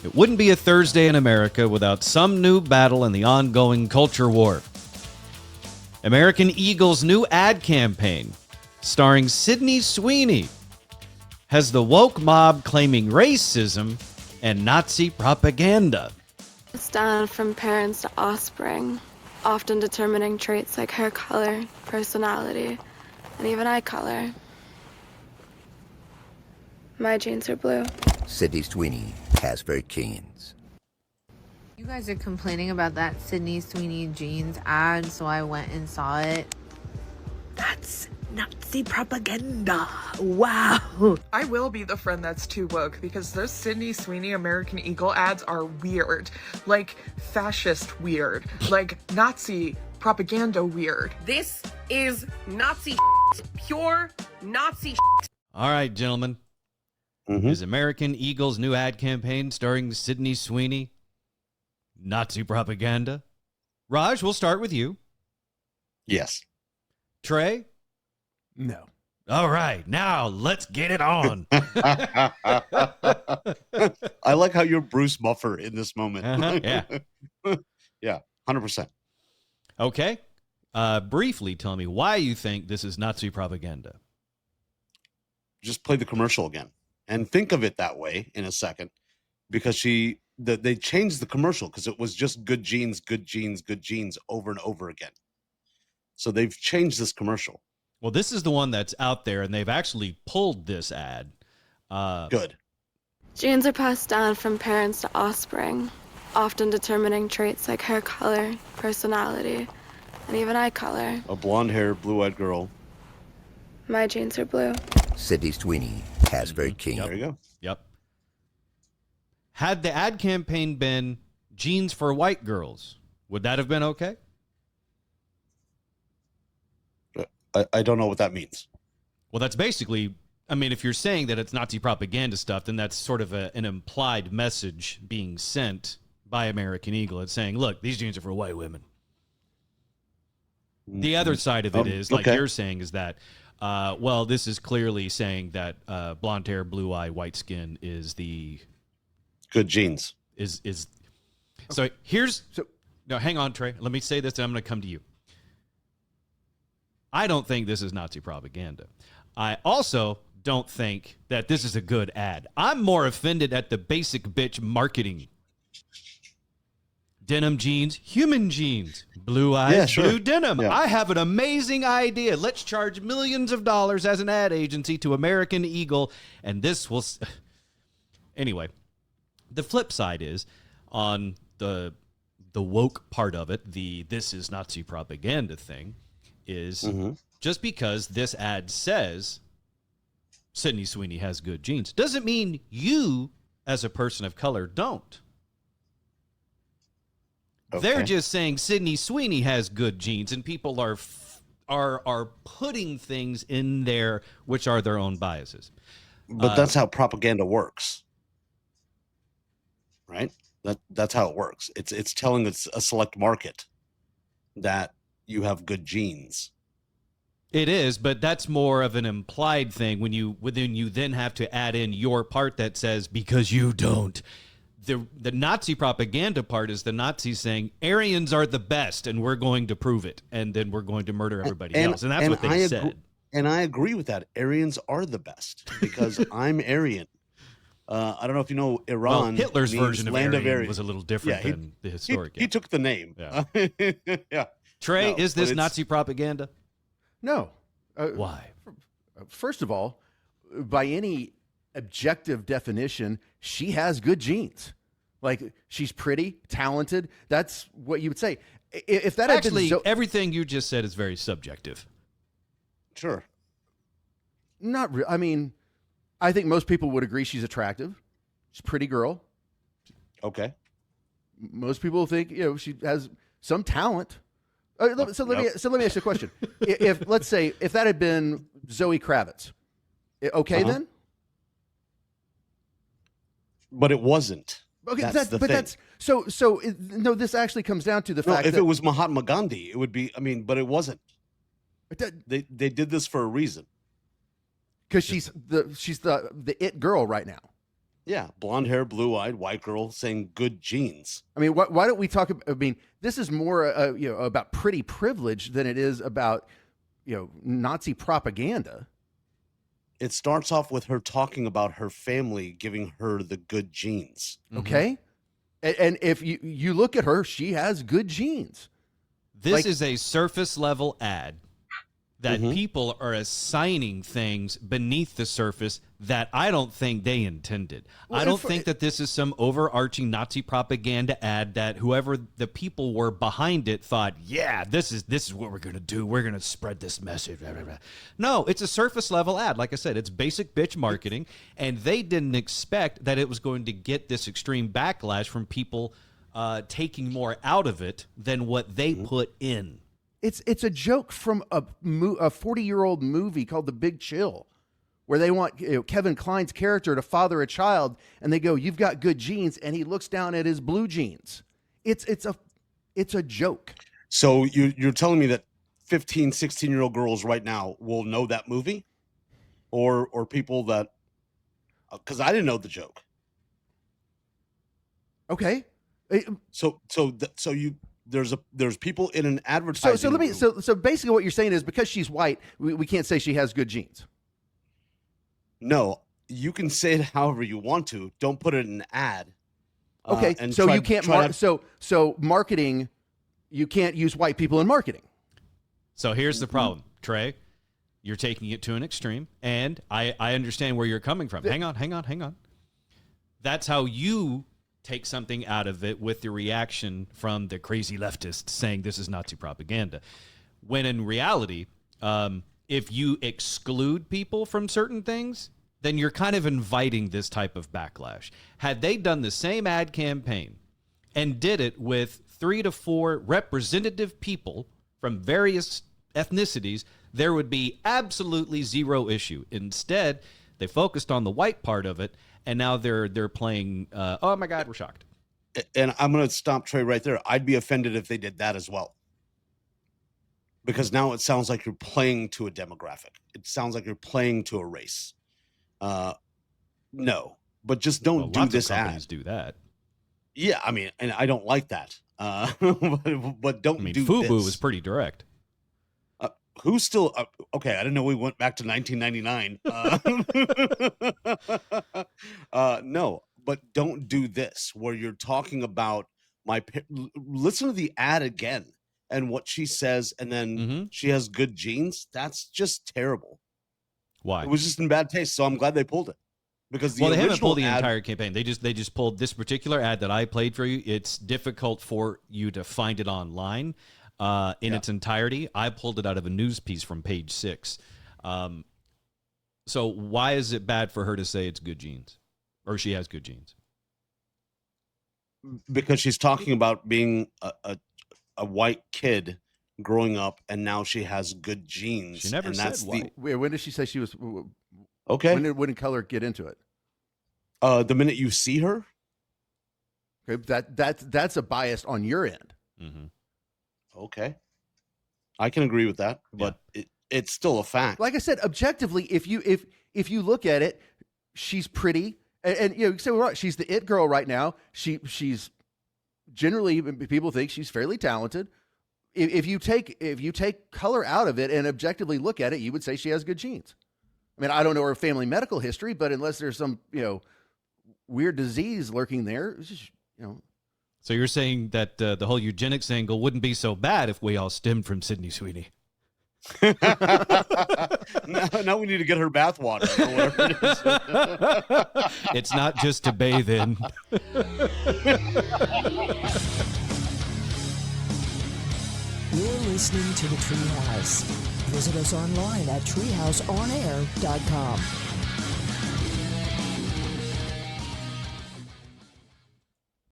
It wouldn't be a Thursday in America without some new battle in the ongoing culture war. American Eagle's new ad campaign, starring Sydney Sweeney, has the woke mob claiming racism and Nazi propaganda. It's down from parents to offspring, often determining traits like hair color, personality, and even eye color. My jeans are blue. Sydney Sweeney has very jeans. You guys are complaining about that Sydney Sweeney jeans ad, so I went and saw it. That's Nazi propaganda. Wow. I will be the friend that's too woke because those Sydney Sweeney American Eagle ads are weird. Like fascist weird. Like Nazi propaganda weird. This is Nazi pure Nazi All right, gentlemen. Is American Eagle's new ad campaign starring Sydney Sweeney Nazi propaganda? Raj, we'll start with you. Yes. Trey? No. All right, now let's get it on. I like how you're Bruce Buffer in this moment. Yeah. Yeah, 100%. Okay. Briefly tell me why you think this is Nazi propaganda. Just play the commercial again and think of it that way in a second, because they changed the commercial because it was just good genes, good genes, good genes over and over again. So they've changed this commercial. Well, this is the one that's out there, and they've actually pulled this ad. Good. Genes are passed down from parents to offspring, often determining traits like hair color, personality, and even eye color. A blonde-haired, blue-eyed girl. My jeans are blue. Sydney Sweeney has very jeans. There you go. Yep. Had the ad campaign been jeans for white girls, would that have been okay? I don't know what that means. Well, that's basically, I mean, if you're saying that it's Nazi propaganda stuff, then that's sort of an implied message being sent by American Eagle. It's saying, look, these jeans are for white women. The other side of it is, like you're saying, is that, well, this is clearly saying that blonde hair, blue eye, white skin is the good genes. So no, hang on, Trey. Let me say this, and I'm going to come to you. I don't think this is Nazi propaganda. I also don't think that this is a good ad. I'm more offended at the basic bitch marketing. Denim jeans, human jeans, blue eyes, blue denim. Yeah. I have an amazing idea. Let's charge millions of dollars as an ad agency to American Eagle, and this will... Anyway, the flip side is, on the woke part of it, the this is Nazi propaganda thing, is just because this ad says Sydney Sweeney has good genes doesn't mean you, as a person of color, don't. Okay. They're just saying Sydney Sweeney has good genes, and people are putting things in there which are their own biases. But that's how propaganda works, right? That's how it works. It's telling a select market that you have good genes. It is, but that's more of an implied thing when you then have to add in your part that says because you don't. The Nazi propaganda part is the Nazis saying Aryans are the best and we're going to prove it, and then we're going to murder everybody else, and that's what they said. And I agree with that. Aryans are the best because I'm Aryan. I don't know if you know Iran. Well, Hitler's version of land Aryan was a little different than the historic. He took the name. Yeah. Yeah. Trey, No, is this Nazi propaganda? No. Why? First of all, by any objective definition, she has good genes. Like, she's pretty, talented. That's what you would say. If that Actually, had been everything you just said is very subjective. Sure. Not really. I mean, I think most people would agree she's attractive. She's a pretty girl. Okay. Most people think, she has some talent. So let me ask you a question. If let's say if that had been Zoe Kravitz, okay then? But it wasn't. Okay, that's the thing. No. This actually comes down to the fact if that it was Mahatma Gandhi, it would be. I mean, but it wasn't. They did this for a reason. Because she's the it girl right now. Yeah, blonde hair, blue eyed, white girl saying good genes. I mean, why don't we talk about, I mean, this is more, about pretty privilege than it is about, Nazi propaganda. It starts off with her talking about her family giving her the good genes. Okay. And if you look at her, she has good genes. This is a surface level ad that people are assigning things beneath the surface that I don't think they intended. Well, I don't think that this is some overarching Nazi propaganda ad that whoever the people were behind it thought, yeah, this is what we're going to do. We're going to spread this message. Blah, blah, blah. No, it's a surface level ad. Like I said, it's basic bitch marketing, and they didn't expect that it was going to get this extreme backlash from people taking more out of it than what they put in. It's a joke from a 40-year-old movie called The Big Chill, where they want Kevin Kline's character to father a child, and they go, "You've got good genes," and he looks down at his blue jeans. It's a joke. So you're telling me that 15, 16-year-old girls right now will know that movie, or people that, because I didn't know the joke. Okay. There's people in an advertising. So basically what you're saying is because she's white, we can't say she has good genes. No, you can say it however you want to. Don't put it in an ad. Okay, so you can't so marketing, you can't use white people in marketing. So here's the problem, Trey. You're taking it to an extreme, and I understand where you're coming from. Hang on. That's how you take something out of it with the reaction from the crazy leftists saying this is Nazi propaganda. When in reality, if you exclude people from certain things, then you're kind of inviting this type of backlash. Had they done the same ad campaign and did it with 3 to 4 representative people from various ethnicities, there would be absolutely zero issue. Instead, they focused on the white part of it, and now they're playing, oh my God, we're shocked. And I'm going to stop Trey right there. I'd be offended if they did that as well. Because now it sounds like you're playing to a demographic. It sounds like you're playing to a race. No, but just don't do this ad. Companies do that. Yeah, I mean, and I don't like that. But don't do FUBU this. was pretty direct. Who's still okay? I didn't know we went back to 1999. No, but don't do this where you're talking about listen to the ad again and what she says, and then she has good genes. That's just terrible. Why? It was just in bad taste. So I'm glad they pulled it because they haven't pulled the entire campaign. They just pulled this particular ad that I played for you. It's difficult for you to find it online. In its entirety. I pulled it out of a news piece from Page 6. So why is it bad for her to say it's good genes, or she has good genes? Because she's talking about being a white kid growing up, and now she has good genes. She never said white. When did she say she was? Okay. When did color get into it? The minute you see her. Okay, that's a bias on your end. Mm-hmm. Okay, I can agree with that, but it's still a fact. Like I said, objectively, if you look at it, she's pretty, and you say, well, she's the it girl right now. She's generally, people think she's fairly talented. If you take color out of it and objectively look at it, you would say she has good genes. I mean, I don't know her family medical history, but unless there's some weird disease lurking there, it's just, So you're saying that the whole eugenics angle wouldn't be so bad if we all stemmed from Sydney Sweeney? now we need to get her bathwater or whatever it is. It's not just to bathe in. You're listening to The Treehouse. Visit us online at treehouseonair.com.